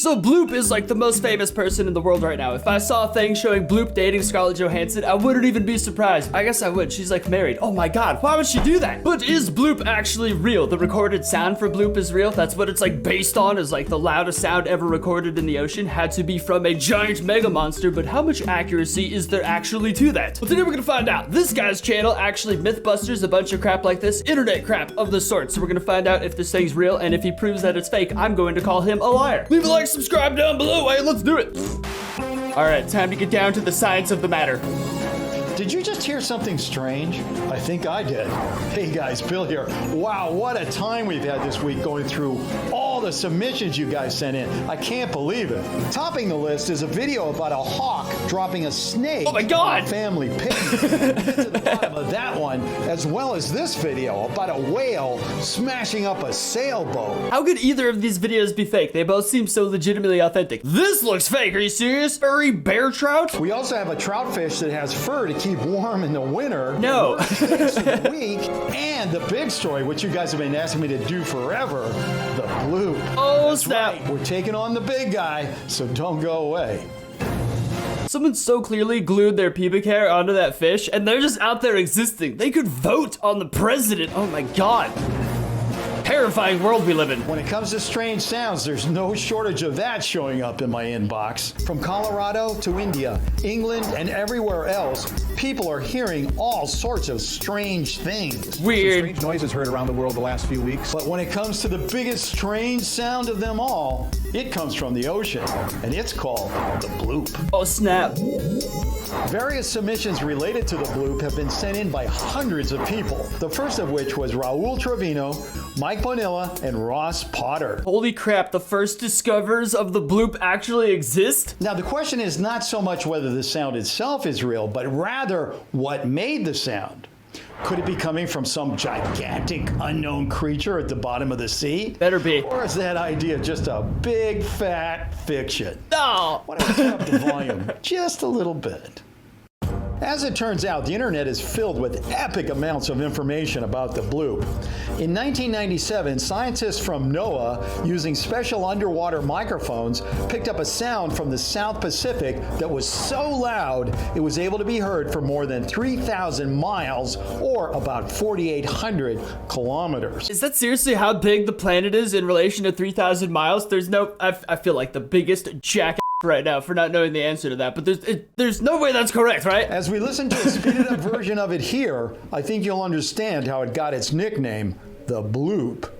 So Bloop is like the most famous person in the world right now. If I saw a thing showing Bloop dating Scarlett Johansson, I wouldn't even be surprised. I guess I would. She's like married. Oh my God, why would she do that? But is Bloop actually real? The recorded sound for Bloop is real. That's what it's like based on, is like the loudest sound ever recorded in the ocean had to be from a giant mega monster. But how much accuracy is there actually to that? Well, today we're gonna find out. This guy's channel actually mythbusters a bunch of crap like this, internet crap of the sort. So we're gonna find out if this thing's real, and if he proves that it's fake, I'm going to call him a liar. Leave a like, subscribe down below. Hey, let's do it. All right, time to get down to the science of the matter. Did you just hear something strange? I think I did. Hey guys, Bill here. Wow, what a time we've had this week going through all the submissions you guys sent in. I can't believe it. Topping the list is a video about a hawk dropping a snake. Oh my God! Family picnic. We'll get to the bottom of that one, as well as this video about a whale smashing up a sailboat. How could either of these videos be fake? They both seem so legitimately authentic. This looks fake. Are you serious? Furry bear trout? We also have a trout fish that has fur to keep warm in the winter. No. The week, and the big story, which you guys have been asking me to do forever, the Bloop. Oh, That's snap. right. We're taking on the big guy, so don't go away. Someone so clearly glued their pubic hair onto that fish, and they're just out there existing. They could vote on the president. Oh my God. Terrifying world we live in. When it comes to strange sounds, there's no shortage of that showing up in my inbox. From Colorado to India, England, and everywhere else, people are hearing all sorts of strange things. Weird. Strange noises heard around the world the last few weeks. But when it comes to the biggest strange sound of them all, it comes from the ocean, and it's called the Bloop. Oh, snap. Various submissions related to the Bloop have been sent in by hundreds of people. The first of which was Raul Trevino, Mike Bonilla, and Ross Potter. Holy crap, the first discoverers of the Bloop actually exist? Now, the question is not so much whether the sound itself is real, but rather what made the sound. Could it be coming from some gigantic unknown creature at the bottom of the sea? Better be. Or is that idea just a big fat fiction? No. Why don't we turn up the volume just a little bit? As it turns out, the internet is filled with epic amounts of information about the Bloop. In 1997, scientists from NOAA, using special underwater microphones, picked up a sound from the South Pacific that was so loud it was able to be heard for more than 3,000 miles, or about 4,800 kilometers. Is that seriously how big the planet is in relation to 3,000 miles? There's no, I feel like the biggest jackass right now for not knowing the answer to that, but there's no way that's correct, right? As we listen to a speeded up version of it here, I think you'll understand how it got its nickname, the Bloop.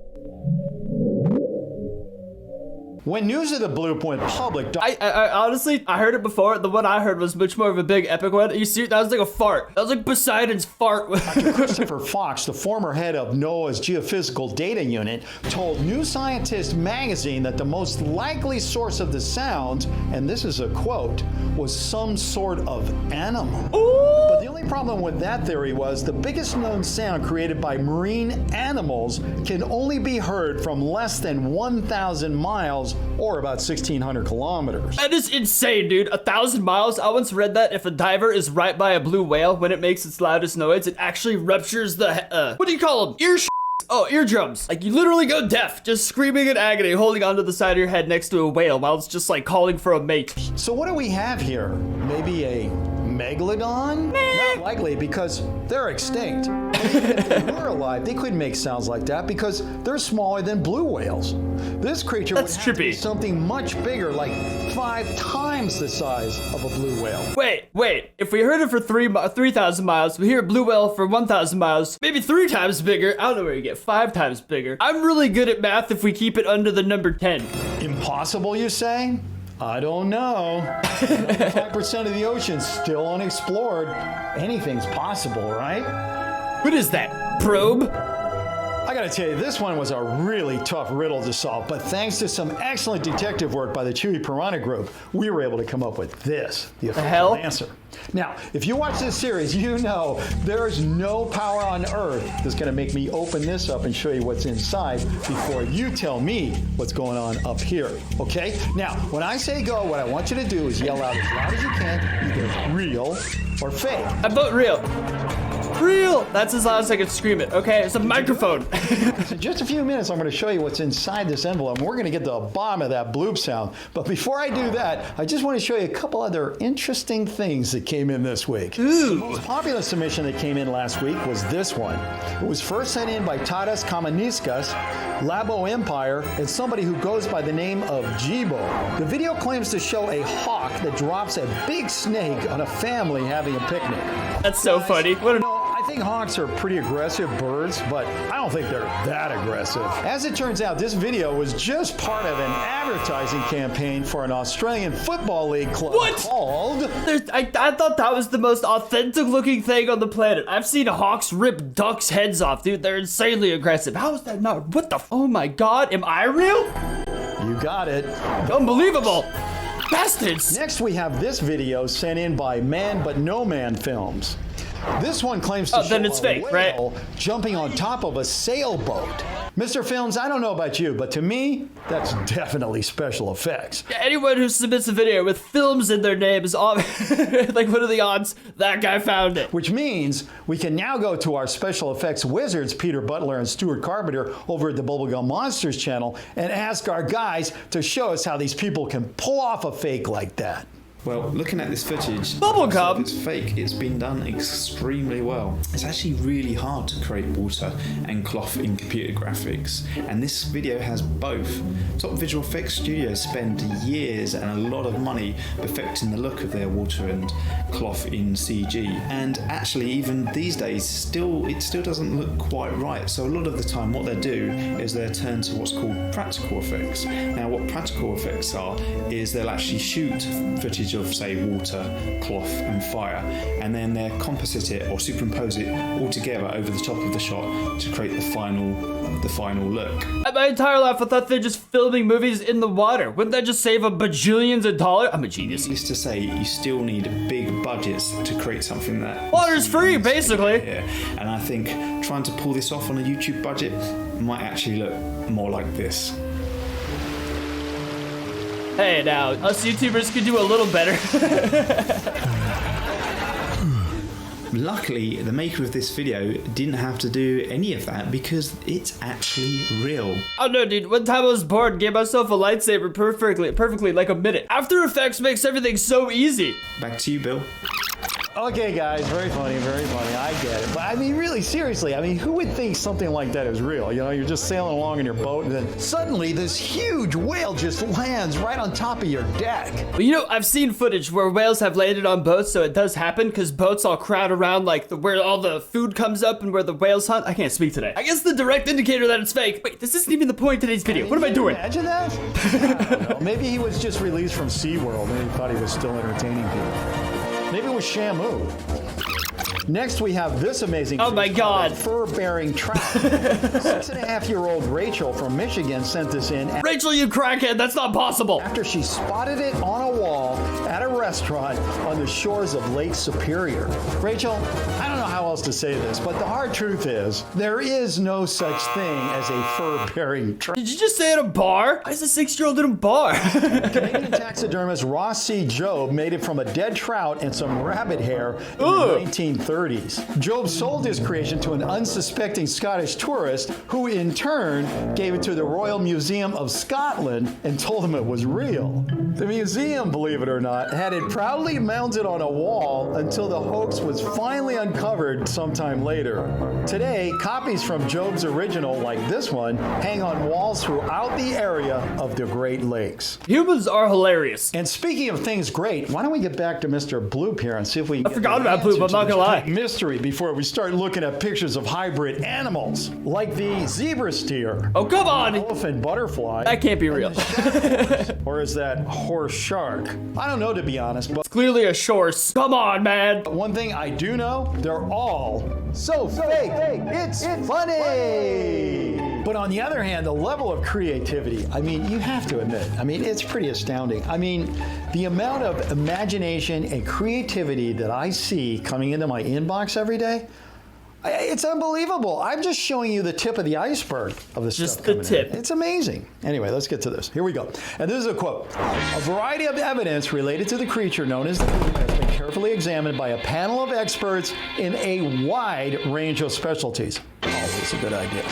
When news of the Bloop went public, I honestly, I heard it before. The one I heard was much more of a big epic one. You see, that was like a fart. That was like Poseidon's fart. Dr. Christopher Fox, the former head of NOAA's Geophysical Data Unit, told New Scientist magazine that the most likely source of the sounds, and this is a quote, was some sort of animal. Ooh. But the only problem with that theory was the biggest known sound created by marine animals can only be heard from less than 1,000 miles, or about 1,600 kilometers. That is insane, dude. 1,000 miles. I once read that if a diver is right by a blue whale when it makes its loudest noise, it actually ruptures the, what do you call them? Eardrums. Like, you literally go deaf, just screaming in agony, holding onto the side of your head next to a whale while it's just like calling for a mate. So what do we have here? Maybe a megalodon? Not likely, because they're extinct. If they were alive, they couldn't make sounds like that because they're smaller than blue whales. This creature would have to be something much bigger, like 5 times the size of a blue whale. Wait. If we heard it for 3,000 miles, we hear a blue whale for 1,000 miles, maybe 3 times bigger. I don't know where you get 5 times bigger. I'm really good at math if we keep it under the number 10. Impossible, you say? I don't know. 95% of the ocean's still unexplored. Anything's possible, right? What is that? Probe? I gotta tell you, this one was a really tough riddle to solve, but thanks to some excellent detective work by the Chewy Piranha Group, we were able to come up with this, the official answer. Now, if you watch this series, you know there's no power on Earth that's gonna make me open this up and show you what's inside before you tell me what's going on up here, okay? Now, when I say go, what I want you to do is yell out as loud as you can, either real or fake. I vote real. Real! That's as loud as I can scream it. Okay, it's a microphone. In just a few minutes, I'm going to show you what's inside this envelope, and we're going to get to the bottom of that bloop sound. But before I do that, I just want to show you a couple other interesting things that came in this week. Ooh. The most popular submission that came in last week was this one. It was first sent in by Tadas Kamaniskas, Labo Empire, and somebody who goes by the name of Jibo. The video claims to show a hawk that drops a big snake on a family having a picnic. That's so funny. What an I think hawks are pretty aggressive birds, but I don't think they're that aggressive. As it turns out, this video was just part of an advertising campaign for an Australian football league club called... I thought that was the most authentic looking thing on the planet. I've seen hawks rip ducks' heads off, dude. They're insanely aggressive. How is that not? What the? Oh my god, am I real? You got it. Unbelievable. Bastards. Next, we have this video sent in by Man But No Man Films. This one claims to show then it's fake, right? whale jumping on top of a sailboat. Mr. Films, I don't know about you, but to me, that's definitely special effects. Yeah, anyone who submits a video with films in their name is all like, what are the odds that guy found it? Which means we can now go to our special effects wizards, Peter Butler and Stuart Carpenter, over at the Bubblegum Monsters channel, and ask our guys to show us how these people can pull off a fake like that. Well, looking at this footage, Bubblegum. it's fake. It's been done extremely well. It's actually really hard to create water and cloth in computer graphics, and this video has both. Top visual effects studios spend years and a lot of money perfecting the look of their water and cloth in CG, and actually even these days it still doesn't look quite right. So a lot of the time what they do is they turn to what's called practical effects. Now what practical effects are is they'll actually shoot footage of, say, water, cloth and fire, and then they composite it or superimpose it all together over the top of the shot to create the final look. My entire life I thought they're just filming movies in the water. Wouldn't that just save a bajillions of dollars? I'm a genius. Needless to say, you still need big budgets to create something that... Water's free, basically. Yeah, and I think trying to pull this off on a YouTube budget might actually look more like this. Hey, now, us YouTubers could do a little better. Luckily, the maker of this video didn't have to do any of that because it's actually real. Oh no, dude, one time I was bored, gave myself a lightsaber perfectly, like a minute. After Effects makes everything so easy. Back to you, Bill. Okay, guys, very funny, I get it. But I mean, really, seriously, I mean, who would think something like that is real? You know, you're just sailing along in your boat, and then suddenly this huge whale just lands right on top of your deck. Well, you know, I've seen footage where whales have landed on boats, so it does happen, because boats all crowd around, like, where all the food comes up and where the whales hunt. I can't speak today. I guess the direct indicator that it's fake. Wait, this isn't even the point of today's video. What am I doing? Imagine that? I don't know. Maybe he was just released from SeaWorld, and he thought he was still entertaining people. Maybe it was Shamu. Next, we have this amazing oh my god, fur-bearing trout. 6.5-year-old Rachel from Michigan sent this in. Rachel, you crackhead, that's not possible. After she spotted it on a wall at a restaurant on the shores of Lake Superior. Rachel, I don't know how else to say this, but the hard truth is there is no such thing as a fur-bearing trout. Did you just say at a bar? Why is a 6-year-old in a bar? Canadian taxidermist Ross C. Job made it from a dead trout and some rabbit hair in the 1930s. Job sold his creation to an unsuspecting Scottish tourist who in turn gave it to the Royal Museum of Scotland and told him it was real. The museum, believe it or not, had it proudly mounted on a wall until the hoax was finally uncovered sometime later. Today, copies from Job's original, like this one, hang on walls throughout the area of the Great Lakes. Humans are hilarious. And speaking of things great, why don't we get back to Mr. Bloop here and see if we can I forgot about Bloop, I'm not gonna lie. Mystery before we start looking at pictures of hybrid animals like the zebra steer. Oh, come on! Elephant butterfly. That can't be real. Or is that horse shark? I don't know, to be honest, but It's clearly a shorts. Come on, man. one thing I do know, they're all so fake. It's funny. But on the other hand, the level of creativity, I mean, you have to admit, I mean, it's pretty astounding. I mean, the amount of imagination and creativity that I see coming into my inbox every day, It's unbelievable. I'm just showing you the tip of the iceberg of this Just stuff the coming tip. in. It's amazing. Anyway, let's get to this. Here we go. And this is a quote. A variety of evidence related to the creature known as the Bloop has been carefully examined by a panel of experts in a wide range of specialties. Always a good idea.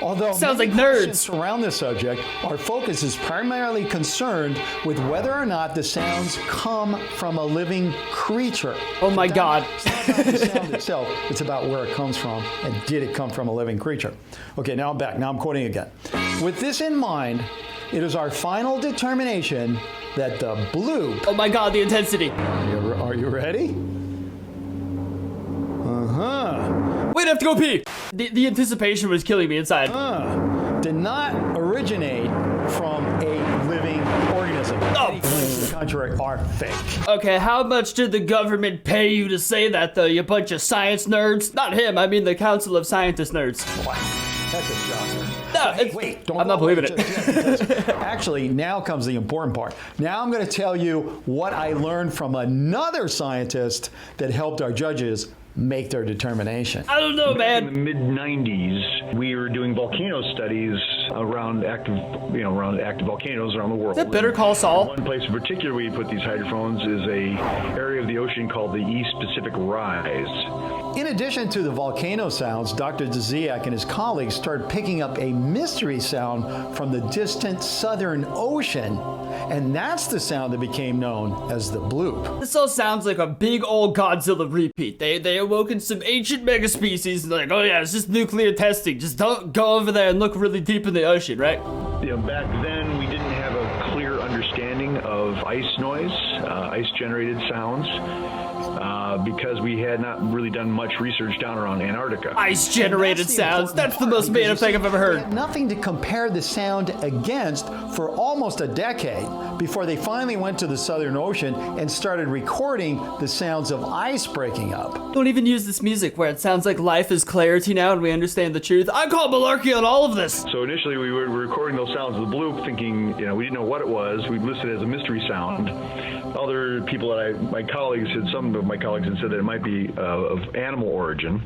Although Sounds many like nerds. questions surround this subject, our focus is primarily concerned with whether or not the sounds come from a living creature. Oh my God. It's not about the sound itself, it's about where it comes from, and did it come from a living creature? Okay, now I'm back. Now I'm quoting again. With this in mind, it is our final determination that the Bloop... Oh my God, the intensity. Are you ready? Wait, I have to go pee. The anticipation was killing me inside. Did not originate from a living organism. Oh. Any claims to the contrary are fake. Okay, how much did the government pay you to say that, though, you bunch of science nerds? Not him, I mean the Council of Scientist nerds. Wow, that's a shocker. No, Hey, it's, wait, don't I'm not go away believing it. just yet, because actually, now comes the important part. Now I'm going to tell you what I learned from another scientist that helped our judges make their determination. I don't know, In man. the mid-90s, we were doing volcano studies around active volcanoes around the world. Is that Better Call Saul? One place in particular we put these hydrophones is a area of the ocean called the East Pacific Rise. In addition to the volcano sounds, Dr. Dziak and his colleagues started picking up a mystery sound from the distant southern ocean, and that's the sound that became known as the Bloop. This all sounds like a big old Godzilla repeat. They awoken some ancient megaspecies and they're like, oh yeah, it's just nuclear testing. Just don't go over there and look really deep in the ocean, right? You know, back then we didn't have a clear understanding of ice noise, ice-generated sounds, because we had not really done much research down around Antarctica. Ice-generated That's the sounds. important That's the part, most made up because you thing see, I've ever They heard. had nothing to compare the sound against for almost a decade before they finally went to the Southern Ocean and started recording the sounds of ice breaking up. Don't even use this music where it sounds like life is clarity now and we understand the truth. I call malarkey on all of this. So initially we were recording those sounds of the Bloop thinking, you know, we didn't know what it was. We listed it as a mystery sound. Other people my colleagues had, some of my colleagues had said that it might be of animal origin.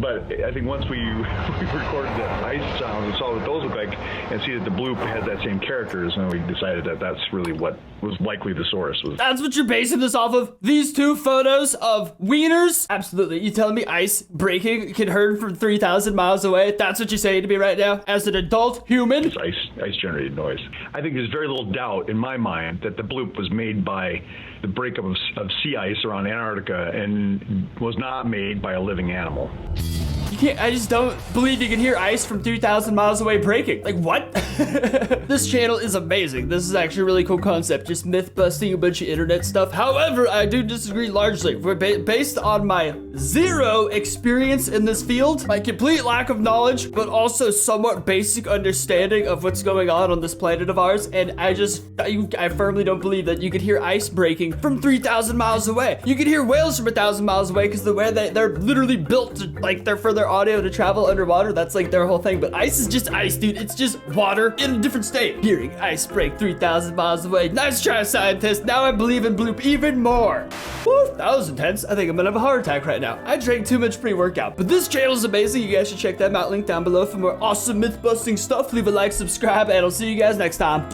But I think once we recorded the ice sound and saw what those look like and see that the Bloop has that same characters, and we decided that that's really what was likely the source. That's what you're basing this off of? These two photos of wieners? Absolutely. You telling me ice breaking can heard from 3,000 miles away? That's what you're saying to me right now? As an adult human? It's ice-generated noise. I think there's very little doubt in my mind that the Bloop was made by the breakup of sea ice around Antarctica and was not made by a living animal. You can't, I just don't believe you can hear ice from 3,000 miles away breaking. Like, what? This channel is amazing. This is actually a really cool concept. Just myth busting a bunch of internet stuff. However, I do disagree largely. Based on my zero experience in this field, my complete lack of knowledge, but also somewhat basic understanding of what's going on this planet of ours. And I firmly don't believe that you could hear ice breaking from 3,000 miles away. You could hear whales from 1,000 miles away because the way they're literally built to, like, they're for their audio to travel underwater. That's like their whole thing. But ice is just ice, dude. It's just water in a different state. Hearing ice break 3,000 miles away. Nice try, scientist. Now I believe in Bloop even more. Woo, that was intense. I think I'm gonna have a heart attack right now. I drank too much pre-workout. But this channel is amazing. You guys should check them out. Link down below for more awesome myth-busting stuff. Leave a like, subscribe, and I'll see you guys next time.